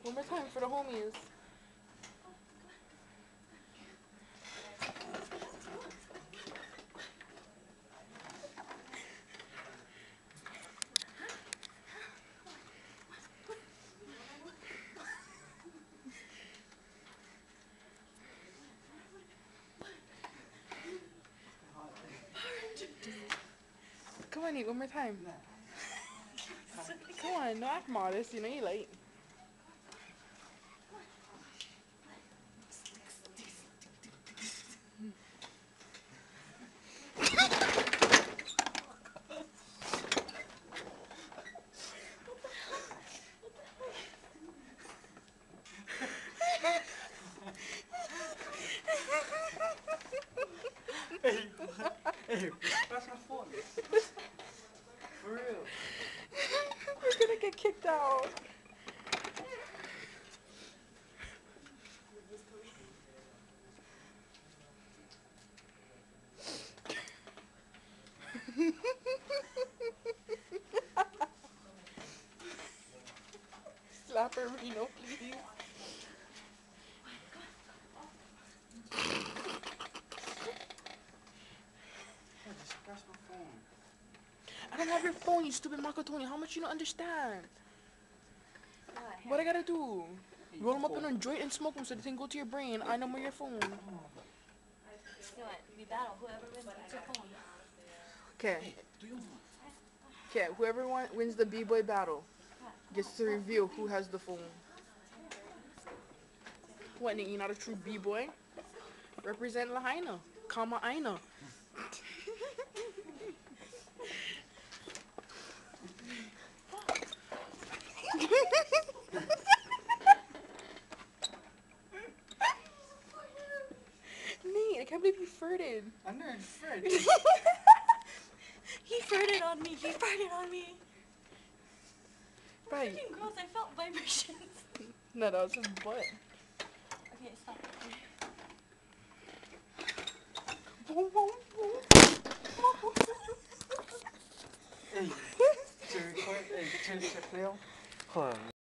One more time for the homies. Come on, eat one more time. Come on, no act modest. You know you late. Hey, that's my phone. For real. We're gonna get kicked out. Slap her, Reno, please. I just scratched my phone. I don't have your phone, you stupid Makatoni. How much you don't understand? What I gotta do? Roll them up in a joint and smoke them so they can go to your brain. I number your phone. We battle. Whoever wins gets your phone. Okay. Do you want? Okay, whoever wins the B-boy battle gets to reveal who has the phone. What, Nate, you not a true B-boy? Represent Lahaina. Kama Aina. Nate, I can't believe you farted. I never farted. He farted on me. He farted on me. Right. Freaking gross. I felt vibrations. No, that was his butt. Okay, stop. Hey, to record, hey, to play on. Hold on.